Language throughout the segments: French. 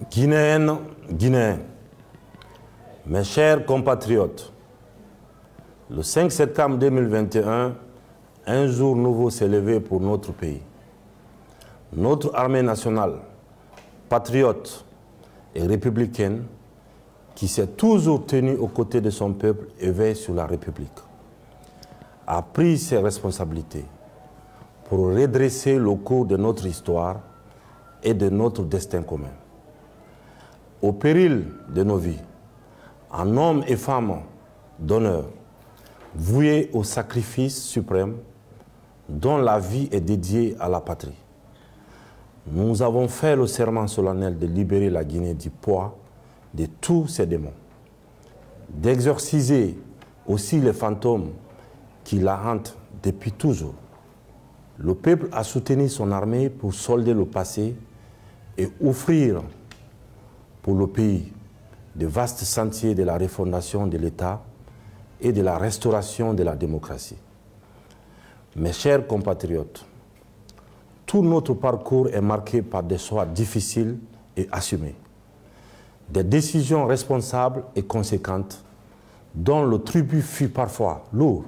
Guinéennes, Guinéens, mes chers compatriotes, le 5 septembre 2021, un jour nouveau s'est levé pour notre pays. Notre armée nationale, patriote et républicaine, qui s'est toujours tenue aux côtés de son peuple et veille sur la République, a pris ses responsabilités pour redresser le cours de notre histoire et de notre destin commun. Au péril de nos vies, en hommes et femmes d'honneur, voués au sacrifice suprême dont la vie est dédiée à la patrie. Nous avons fait le serment solennel de libérer la Guinée du poids de tous ses démons, d'exorciser aussi les fantômes qui la hantent depuis toujours. Le peuple a soutenu son armée pour solder le passé et offrir pour le pays de vastes sentiers de la refondation de l'État et de la restauration de la démocratie. Mes chers compatriotes, tout notre parcours est marqué par des choix difficiles et assumés, des décisions responsables et conséquentes dont le tribut fut parfois lourd.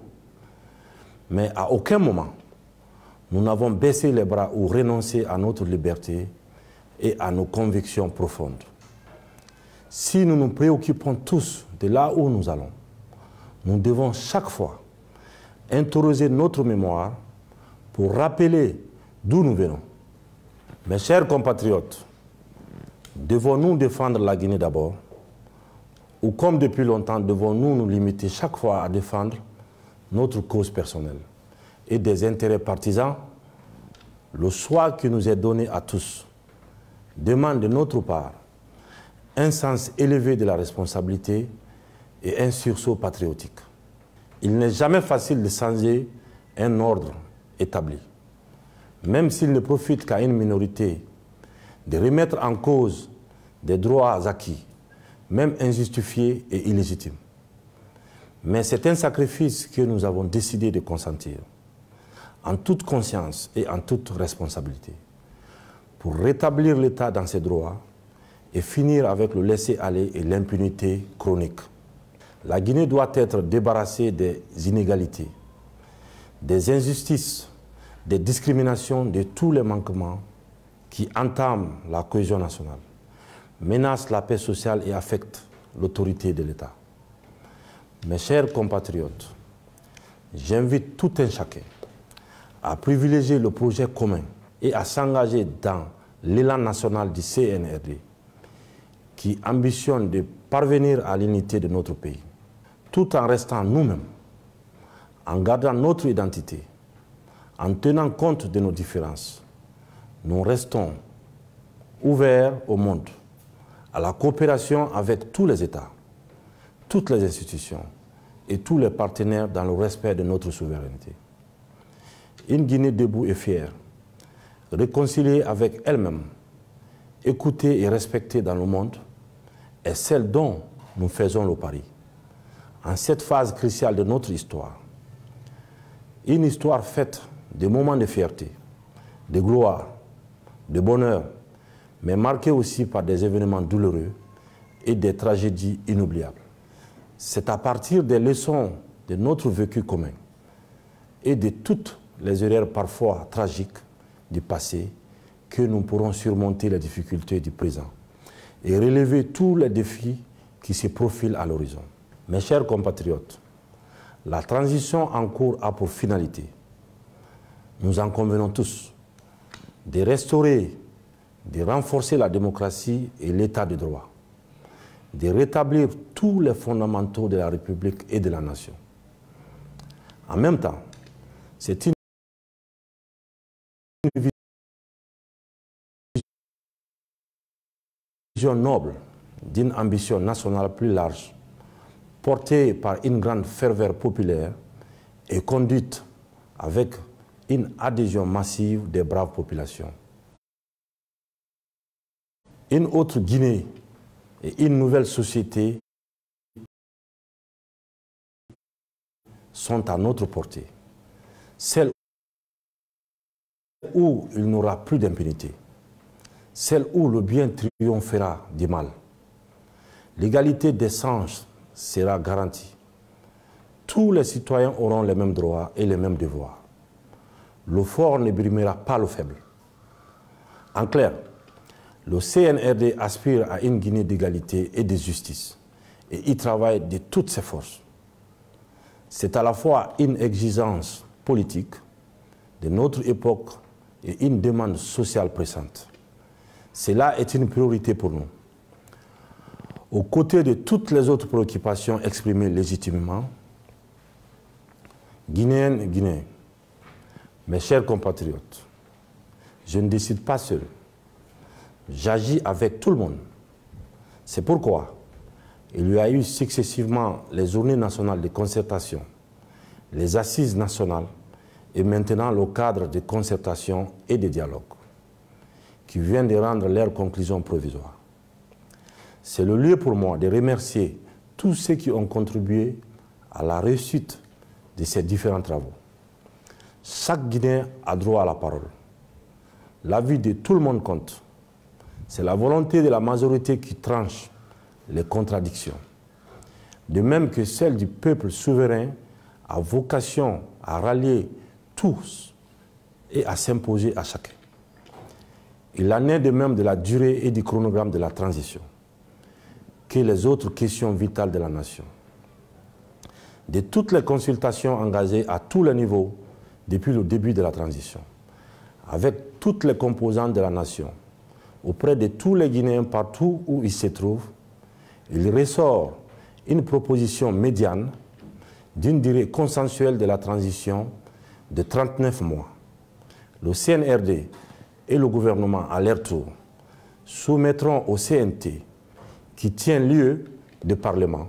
Mais à aucun moment, nous n'avons baissé les bras ou renoncé à notre liberté et à nos convictions profondes. Si nous nous préoccupons tous de là où nous allons, nous devons chaque fois interroger notre mémoire pour rappeler d'où nous venons. Mes chers compatriotes, devons-nous défendre la Guinée d'abord, ou comme depuis longtemps, devons-nous nous limiter chaque fois à défendre notre cause personnelle et des intérêts partisans? Le choix qui nous est donné à tous demande de notre part un sens élevé de la responsabilité et un sursaut patriotique. Il n'est jamais facile de changer un ordre établi, même s'il ne profite qu'à une minorité, de remettre en cause des droits acquis, même injustifiés et illégitimes. Mais c'est un sacrifice que nous avons décidé de consentir, en toute conscience et en toute responsabilité, pour rétablir l'État dans ses droits et finir avec le laisser-aller et l'impunité chronique. La Guinée doit être débarrassée des inégalités, des injustices, des discriminations, de tous les manquements qui entament la cohésion nationale, menacent la paix sociale et affectent l'autorité de l'État. Mes chers compatriotes, j'invite tout un chacun à privilégier le projet commun et à s'engager dans l'élan national du CNRD qui ambitionne de parvenir à l'unité de notre pays, tout en restant nous-mêmes, en gardant notre identité, en tenant compte de nos différences. Nous restons ouverts au monde, à la coopération avec tous les États, toutes les institutions et tous les partenaires dans le respect de notre souveraineté. Une Guinée debout et fière, réconciliée avec elle-même, écoutée et respectée dans le monde, est celle dont nous faisons le pari. En cette phase cruciale de notre histoire, une histoire faite de moments de fierté, de gloire, de bonheur, mais marquée aussi par des événements douloureux et des tragédies inoubliables. C'est à partir des leçons de notre vécu commun et de toutes les erreurs parfois tragiques du passé que nous pourrons surmonter les difficultés du présent et relever tous les défis qui se profilent à l'horizon. Mes chers compatriotes, la transition en cours a pour finalité, nous en convenons tous, de restaurer, de renforcer la démocratie et l'état de droit, de rétablir tous les fondamentaux de la République et de la nation. En même temps, c'est une vision noble d'une ambition nationale plus large, portée par une grande ferveur populaire et conduite avec une adhésion massive des braves populations. Une autre Guinée et une nouvelle société sont à notre portée. Celle où il n'y aura plus d'impunité. celle où le bien triomphera du mal. L'égalité des chances sera garantie. Tous les citoyens auront les mêmes droits et les mêmes devoirs. Le fort ne brimera pas le faible. En clair, le CNRD aspire à une Guinée d'égalité et de justice et y travaille de toutes ses forces. C'est à la fois une exigence politique de notre époque et une demande sociale pressante. Cela est une priorité pour nous. Aux côtés de toutes les autres préoccupations exprimées légitimement, Guinéennes et Guinéens, mes chers compatriotes, je ne décide pas seul. J'agis avec tout le monde. C'est pourquoi il y a eu successivement les journées nationales de concertation, les assises nationales et maintenant le cadre de concertation et de dialogue qui vient de rendre leurs conclusions provisoires. C'est le lieu pour moi de remercier tous ceux qui ont contribué à la réussite de ces différents travaux. Chaque Guinéen a droit à la parole. L'avis de tout le monde compte. C'est la volonté de la majorité qui tranche les contradictions. De même que celle du peuple souverain a vocation à rallier tous et à s'imposer à chacun. Il en est de même de la durée et du chronogramme de la transition, que les autres questions vitales de la nation. De toutes les consultations engagées à tous les niveaux depuis le début de la transition, avec toutes les composantes de la nation, auprès de tous les Guinéens partout où ils se trouvent, il ressort une proposition médiane d'une durée consensuelle de la transition de 39 mois. Le CNRD et le gouvernement, à leur tour, soumettront au CNT, qui tient lieu de Parlement,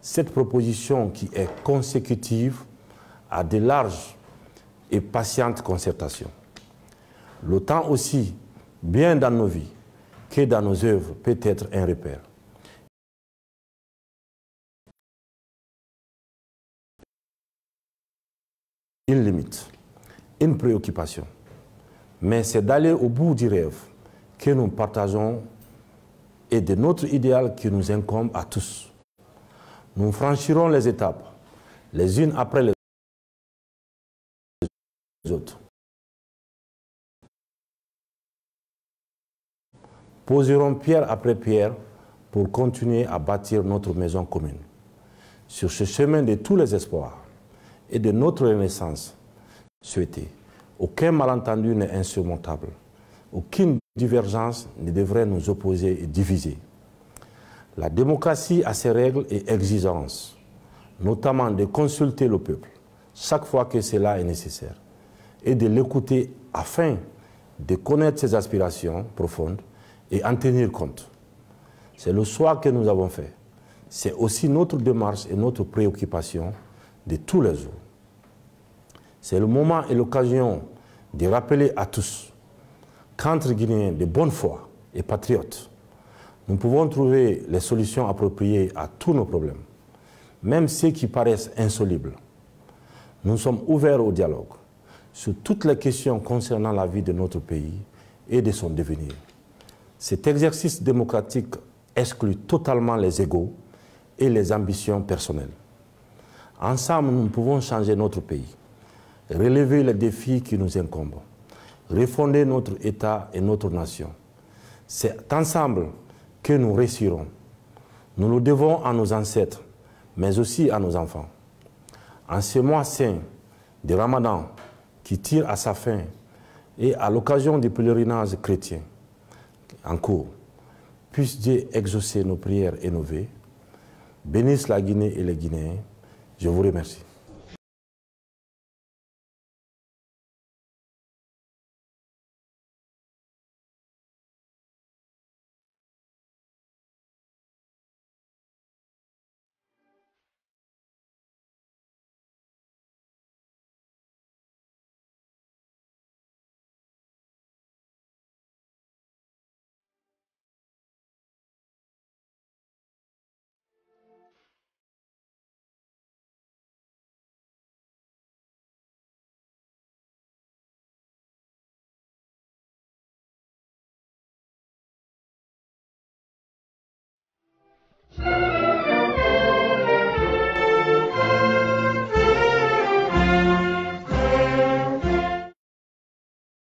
cette proposition qui est consécutive à de larges et patientes concertations. Le temps aussi, bien dans nos vies que dans nos œuvres, peut être un repère. Une limite, une préoccupation. Mais c'est d'aller au bout du rêve que nous partageons et de notre idéal qui nous incombe à tous. Nous franchirons les étapes, les unes après les autres. Poserons pierre après pierre pour continuer à bâtir notre maison commune. Sur ce chemin de tous les espoirs et de notre renaissance souhaitée, aucun malentendu n'est insurmontable. Aucune divergence ne devrait nous opposer et diviser. La démocratie a ses règles et exigences, notamment de consulter le peuple chaque fois que cela est nécessaire et de l'écouter afin de connaître ses aspirations profondes et en tenir compte. C'est le choix que nous avons fait. C'est aussi notre démarche et notre préoccupation de tous les jours. C'est le moment et l'occasion de rappeler à tous qu'entre Guinéens de bonne foi et patriotes, nous pouvons trouver les solutions appropriées à tous nos problèmes, même ceux qui paraissent insolubles. Nous sommes ouverts au dialogue sur toutes les questions concernant la vie de notre pays et de son devenir. Cet exercice démocratique exclut totalement les égos et les ambitions personnelles. Ensemble, nous pouvons changer notre pays, relever les défis qui nous incombent, refonder notre État et notre nation. C'est ensemble que nous réussirons. Nous le devons à nos ancêtres, mais aussi à nos enfants. En ce mois saint de Ramadan qui tire à sa fin et à l'occasion du pèlerinage chrétien en cours, puisse Dieu exaucer nos prières et nos vœux, bénisse la Guinée et les Guinéens. Je vous remercie.